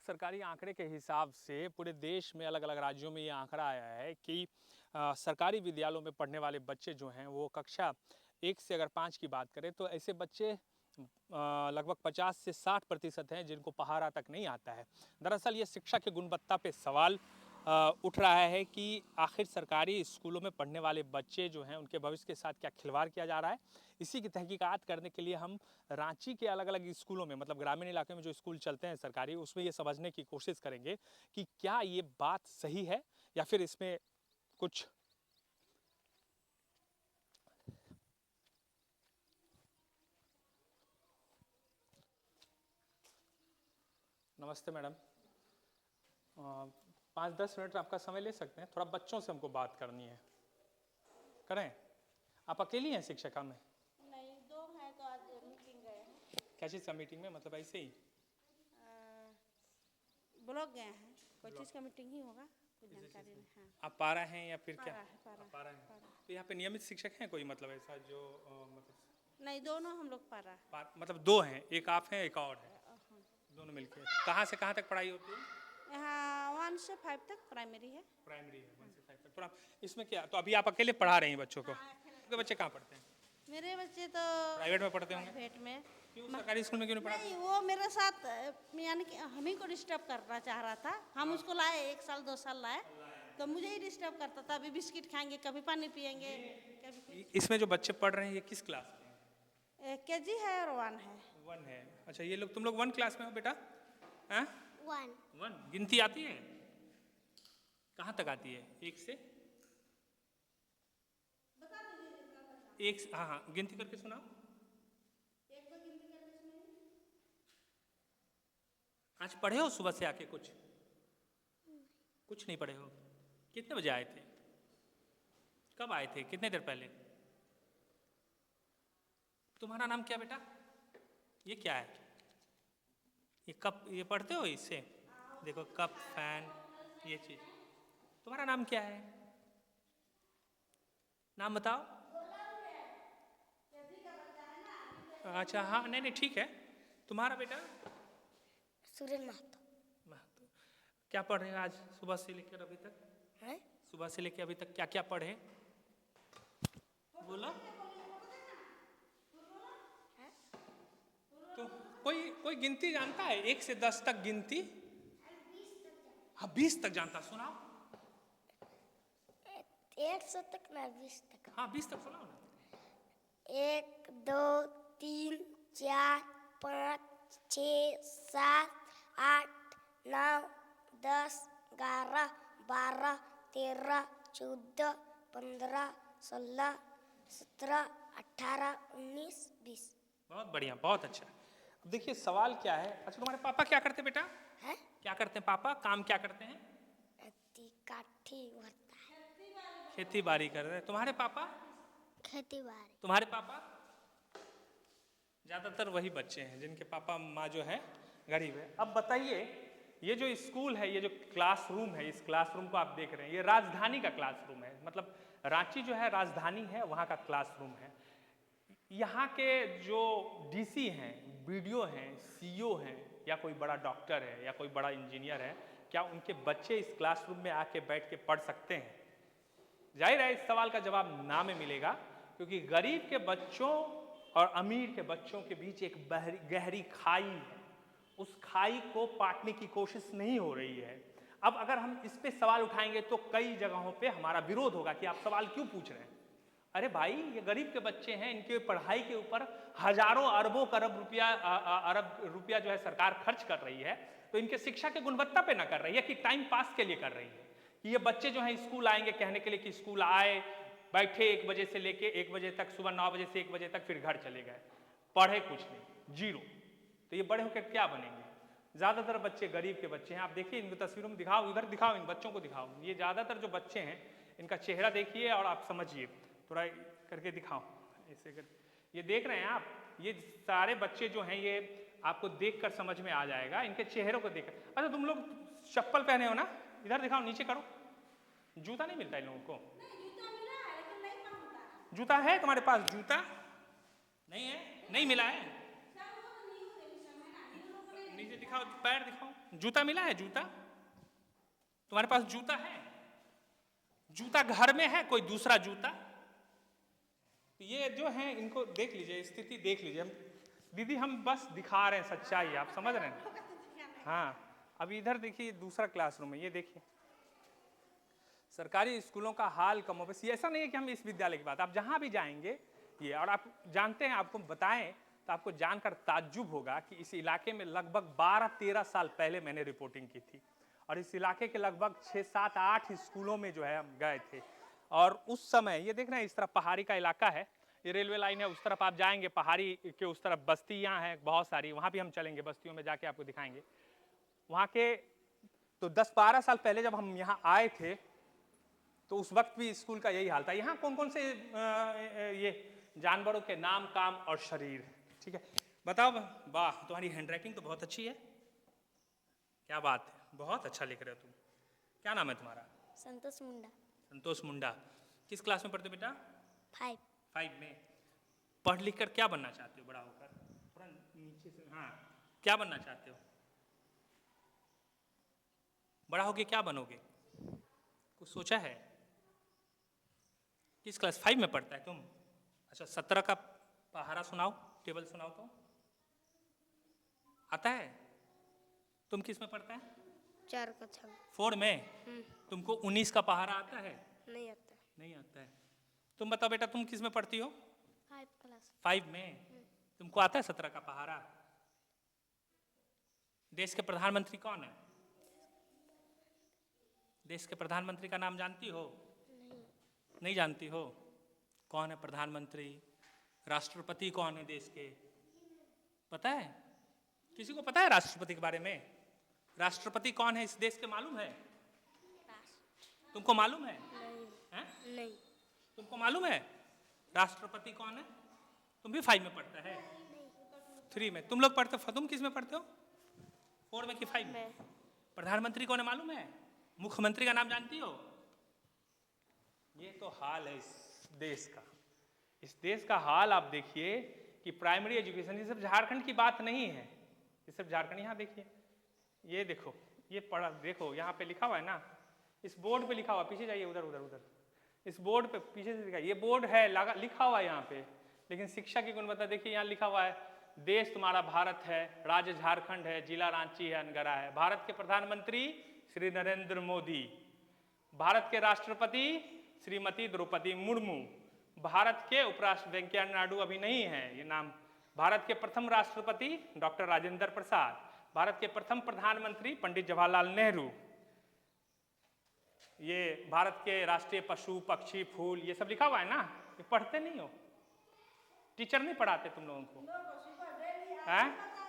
सरकारी आंकड़े के हिसाब से पूरे देश में अलग अलग राज्यों में ये आंकड़ा आया है कि सरकारी विद्यालयों में पढ़ने वाले बच्चे जो हैं वो कक्षा 1 से अगर 5 की बात करें तो ऐसे बच्चे लगभग 50 से 60% हैं जिनको पहाड़ा तक नहीं आता है। दरअसल ये शिक्षा की गुणवत्ता पे सवाल उठ रहा है कि आखिर सरकारी स्कूलों में पढ़ने वाले बच्चे जो हैं उनके भविष्य के साथ क्या खिलवाड़ किया जा रहा है। इसी की तहकीकात करने के लिए हम रांची के अलग अलग स्कूलों में मतलब ग्रामीण इलाके में जो स्कूल चलते हैं सरकारी, उसमें ये समझने की कोशिश करेंगे कि क्या ये बात सही है या फिर इसमें कुछ। नमस्ते मैडम, 5-10 मिनट आपका समय ले सकते हैं? थोड़ा बच्चों से हमको बात करनी है, करें? आप अकेली हैं शिक्षिका में? नहीं, दो हैं तो आज मीटिंग गए हैं। क्या चीज़ का मीटिंग में, मतलब ऐसे ही? ब्लॉक गए हैं, कोई चीज़ का मीटिंग ही होगा, कुछ जानकारी नहीं। हाँ, आप पारा हैं या फिर क्या? पारा है, पारा आप पारा हैं। पारा। तो यहाँ पे नियमित शिक्षक हैं कोई, मतलब ऐसा जो मतलब नहीं, दोनों हम लोग पारा। मतलब दो हैं, एक आप हैं एक और है, हाँ। दोनों मिलके। कहाँ से कहाँ तक पढ़ाई होती है? यहाँ 1 से 5 तक प्राइमरी है। प्राइमरी है, 1 से 5 तक। थोड़ा इसमें क्या, तो अभी आप अकेले पढ़ा रहे हैं बच्चों को? आपके बच्चे कहाँ पढ़ते हैं? मेरे बच्चे तो प्राइवेट में पढ़ते होंगे? प्राइवेट में। क्यों सरकारी स्कूल में क्यों नहीं पढ़ाते? नहीं, वो मेरे साथ यानी कि हम ही को डिस्टर्ब करना चाह रहा था। हम उसको लाए 1 साल 2 साल लाए, तो मुझे ही डिस्टर्ब करता था। अभी बिस्किट खाएंगे, कभी पानी पियेंगे, कभी इसमें जो बच्चे पढ़ रहे हैं ये किस क्लास में हैं? केजी है और 1 है। 1 है। अच्छा, ये लोग, तुम लोग 1 क्लास में हो बेटा? हैं? 1 1 गिनती आती है? कहाँ तक आती है? 1 से? एक, हाँ हाँ, गिनती करके सुनाओ। आज पढ़े हो सुबह से आके कुछ? कुछ नहीं पढ़े हो? कितने बजे आए थे? कब आए थे, कितने देर पहले? तुम्हारा नाम क्या बेटा? ये क्या है? ये कप, ये पढ़ते हो इससे? देखो, कप, फैन, ये चीज। तुम्हारा नाम क्या है? नाम बताओ। अच्छा, हाँ, नहीं नहीं, ठीक है। तुम्हारा बेटा? सुरेन महतो। महतो। क्या पढ़ रहे हैं आज सुबह से लेकर अभी तक? है? सुबह से लेकर अभी तक क्या क्या पढ़े? बोलो। तो कोई कोई गिनती जानता है 1 से 10 तक गिनती? हाँ, 20 तक जानता, सुनाओ। 100 तक ना 20 तक। हाँ, 20 तक सुनाओ ना। 1 2 3 4 5 6 7 8 9 10 11 12 13 14 15 16 17 18 19 20। बहुत बढ़िया, बहुत अच्छा। अब देखिए सवाल क्या है। अच्छा, तुम्हारे पापा क्या करते हैं बेटा? है? क्या करते हैं पापा, काम क्या करते हैं? काठी भरता है। खेती बाड़ी कर रहे हैं। तुम्हारे पापा? खेती बाड़ी। तुम्हारे पापा? ज्यादातर वही बच्चे हैं जिनके पापा माँ जो है गरीब है। अब बताइए, ये जो स्कूल है, ये जो क्लासरूम है, इस क्लासरूम को आप देख रहे हैं, ये राजधानी का क्लासरूम है। मतलब रांची जो है राजधानी है, वहाँ का क्लासरूम है। यहाँ के जो डीसी हैं, बीडीओ हैं, सीईओ हैं, या कोई बड़ा डॉक्टर है या कोई बड़ा इंजीनियर है, क्या उनके बच्चे इस क्लासरूम में आके बैठ के पढ़ सकते हैं? जाहिर है इस सवाल का जवाब ना में मिलेगा, क्योंकि गरीब के बच्चों और अमीर के बच्चों के बीच एक गहरी खाई है। उस खाई को पाटने की कोशिश नहीं हो रही है। अब अगर हम इस पे सवाल उठाएंगे तो कई जगहों पे हमारा विरोध होगा कि आप सवाल क्यों पूछ रहे हैं। अरे भाई, ये गरीब के बच्चे हैं, इनके पढ़ाई के ऊपर हजारों अरबों अरब रुपया जो है सरकार खर्च कर रही है, तो इनके शिक्षा की गुणवत्ता पे ना कर रही है कि टाइम पास के लिए कर रही है। कि ये बच्चे जो हैं स्कूल आएंगे कहने के लिए कि स्कूल आए, बैठे 1 बजे से लेके 1 बजे तक, सुबह 9 बजे से 1 बजे तक, फिर घर चले गए, पढ़े कुछ नहीं, जीरो। तो ये बड़े होकर क्या बनेंगे? ज्यादातर बच्चे गरीब के बच्चे हैं। आप देखिए इनको तस्वीरों में दिखाओ, इधर दिखाओ, इन बच्चों को दिखाओ। ये ज्यादातर जो बच्चे हैं इनका चेहरा देखिए और आप समझिए, थोड़ा करके दिखाओ ऐसे कर। ये देख रहे हैं आप, ये सारे बच्चे जो हैं ये आपको देखकर समझ में आ जाएगा, इनके चेहरों को देखकर। अच्छा, तुम लोग चप्पल पहने हो ना? इधर दिखाओ, नीचे करो। जूता नहीं मिलता इन लोगों को? जूता है तुम्हारे पास? जूता नहीं है? नहीं मिला है? नीचे दिखाओ, पैर दिखाओ। जूता मिला है? जूता तुम्हारे पास जूता है? जूता घर में है कोई दूसरा जूता? ये जो है इनको देख लीजिए, स्थिति देख लीजिए। हम दीदी हम बस दिखा रहे हैं सच्चाई, आप समझ रहे हैं? हाँ, अब इधर देखिए दूसरा क्लासरूम है, ये देखिए सरकारी स्कूलों का हाल कमोबेश ऐसा नहीं है कि हम इस विद्यालय की बात, आप जहां भी जाएंगे ये, और आप जानते हैं, आपको बताएं तो आपको जानकर ताज्जुब होगा कि इस इलाके में लगभग 12-13 साल पहले मैंने रिपोर्टिंग की थी, और इस इलाके के लगभग 6-7-8 स्कूलों में जो है हम गए थे। और उस समय ये देख रहे हैं इस तरफ पहाड़ी का इलाका है, ये रेलवे लाइन है, उस तरफ आप जाएंगे पहाड़ी के उस तरफ बस्तियां हैं बहुत सारी, वहां भी हम चलेंगे, बस्तियों में जाके आपको दिखाएंगे। वहां के तो 10-12 साल पहले जब हम यहाँ आए थे तो उस वक्त भी स्कूल का यही हाल था। यहाँ कौन कौन से ये जानवरों के नाम, काम और शरीर, ठीक है बताओ। वाह, तुम्हारी हैंडराइटिंग तो बहुत अच्छी है, क्या बात है, बहुत अच्छा लिख रहे हो तुम। क्या नाम है तुम्हारा? संतोष मुंडा। संतोष मुंडा। किस क्लास में पढ़ते हो बेटा? 5 में। पढ़ लिख कर क्या बनना चाहते हो बड़ा होकर? थोड़ा नीचे से, हाँ, क्या बनना चाहते हो? बड़ा होके क्या बनोगे? कुछ सोचा है? किस क्लास? 5 में पढ़ता है तुम? अच्छा, 17 का पहारा सुनाओ, टेबल सुनाओ तो। आता है? तुम किस में पढ़ता है? 4 कक्षा। 4 में। तुमको 19 का पहारा आता है? नहीं आता। नहीं आता है। तुम बताओ बेटा, तुम किस में पढ़ती हो? 5 क्लास। 5 में। तुमको आता है 17 का पहारा? देश के प्रधानमंत्री कौन है? देश के प्रधानमंत्री का नाम जानती हो? नहीं जानती हो? कौन है प्रधानमंत्री? राष्ट्रपति कौन है देश के? पता है? किसी को पता है राष्ट्रपति के बारे में? राष्ट्रपति कौन है इस देश के, मालूम है? तुमको मालूम है? नहीं। तुमको मालूम है राष्ट्रपति कौन है? तुम भी 5 में पढ़ता है? 3 में। तुम लोग पढ़ते हो, तुम किस में पढ़ते हो? 4 में कि 5 में? प्रधानमंत्री कौन है मालूम है? मुख्यमंत्री का नाम जानती हो? ये तो हाल है इस देश का। इस देश का हाल आप देखिए कि प्राइमरी एजुकेशन, ये सिर्फ झारखंड की बात नहीं है, ये सिर्फ झारखंड। यहाँ देखिए, ये देखो, ये पढ़ा देखो, यहाँ पे लिखा हुआ है ना, इस बोर्ड पे लिखा हुआ, पीछे जाइए, उधर उधर उधर, इस बोर्ड पे पीछे से लिखा, ये बोर्ड है लगा, लिखा हुआ है यहाँ पे, लेकिन शिक्षा की गुणवत्ता देखिए, यहाँ लिखा हुआ है देश तुम्हारा भारत है, राज्य झारखंड है, जिला रांची है, अनगरा है। भारत के प्रधानमंत्री श्री नरेंद्र मोदी, भारत के राष्ट्रपति श्रीमती द्रौपदी मुर्मू, भारत के उपराष्ट्रपति वेंकैया नायडू अभी नहीं है ये नाम, भारत के प्रथम राष्ट्रपति डॉक्टर राजेंद्र प्रसाद, भारत के प्रथम प्रधानमंत्री पंडित जवाहरलाल नेहरू, ये भारत के राष्ट्रीय पशु पक्षी फूल, ये सब लिखा हुआ है ना। ये पढ़ते नहीं हो? टीचर नहीं पढ़ाते तुम लोगों को?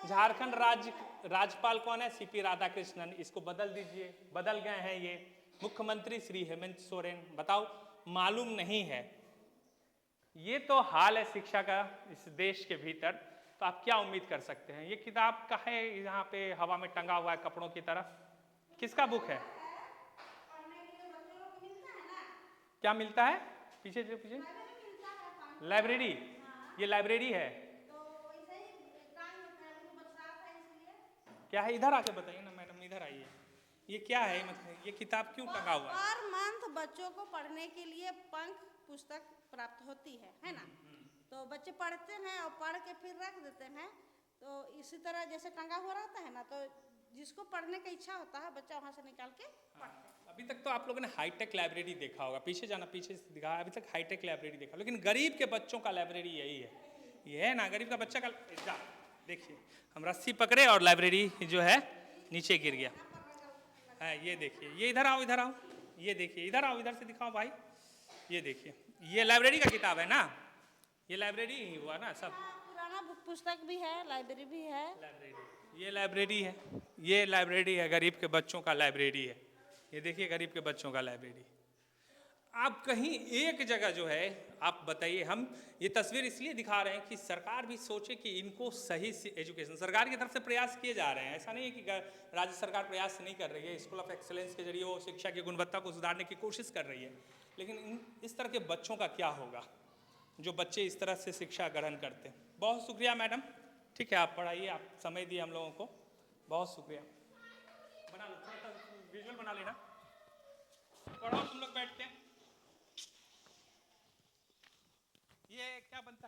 झारखंड राज्यपाल कौन है? सीपी राधाकृष्णन। इसको बदल दीजिए, बदल गए हैं ये। मुख्यमंत्री श्री हेमंत सोरेन। बताओ, मालूम नहीं है? ये तो हाल है शिक्षा का इस देश के भीतर, तो आप क्या उम्मीद कर सकते हैं? ये किताब का है, यहाँ पे हवा में टंगा हुआ है कपड़ों की तरह। किसका बुक है? क्या मिलता है? पीछे जो पीछे लाइब्रेरी, ये लाइब्रेरी है। क्या है? इधर आके बताइए ना मैडम, इधर आइए। ये क्या है? मतलब ये किताब क्यों टंगा हुआ है? हर मंथ बच्चों को पढ़ने के लिए पंख पुस्तक प्राप्त होती है ना। तो बच्चे पढ़ते हैं और पढ़ के फिर रख देते हैं। तो इसी तरह जैसे टंगा हुआ रहता है ना, तो जिसको पढ़ने की इच्छा होता है बच्चा वहाँ से निकाल के पढ़ते हैं। अभी तक तो आप लोगों ने हाईटेक लाइब्रेरी देखा होगा, पीछे जाना, पीछे से दिखा, अभी तक हाईटेक लाइब्रेरी देखा, लेकिन गरीब के बच्चों का लाइब्रेरी यही है। ये है ना, गरीब का बच्चा का। देखिए, हम रस्सी पकड़े और लाइब्रेरी जो है नीचे गिर गया है। ये देखिए, ये इधर आओ, इधर आओ, ये देखिए, इधर आओ, इधर से दिखाओ भाई। ये देखिए, ये लाइब्रेरी का किताब है ना, ये लाइब्रेरी ही हुआ ना सब। पुराना पुस्तक भी है, लाइब्रेरी भी है। ये लाइब्रेरी है, ये लाइब्रेरी है, गरीब के बच्चों का लाइब्रेरी है। ये देखिए, गरीब के बच्चों का लाइब्रेरी। आप कहीं एक जगह जो है, आप बताइए, हम ये तस्वीर इसलिए दिखा रहे हैं कि सरकार भी सोचे कि इनको सही एजुकेशन, सरकार की तरफ से प्रयास किए जा रहे हैं। ऐसा नहीं है कि राज्य सरकार प्रयास नहीं कर रही है, स्कूल ऑफ एक्सेलेंस के जरिए वो शिक्षा की गुणवत्ता को सुधारने की कोशिश कर रही है, लेकिन इस तरह के बच्चों का क्या होगा जो बच्चे इस तरह से शिक्षा ग्रहण करते हैं। बहुत शुक्रिया मैडम, ठीक है, आप पढ़ाइए, आप समय दिए हम लोगों को। बहुत शुक्रिया। बना लो, थोड़ा सा विजुअल बना लेना। पढ़ो तुम लोग बैठ के। ये क्या बनता है?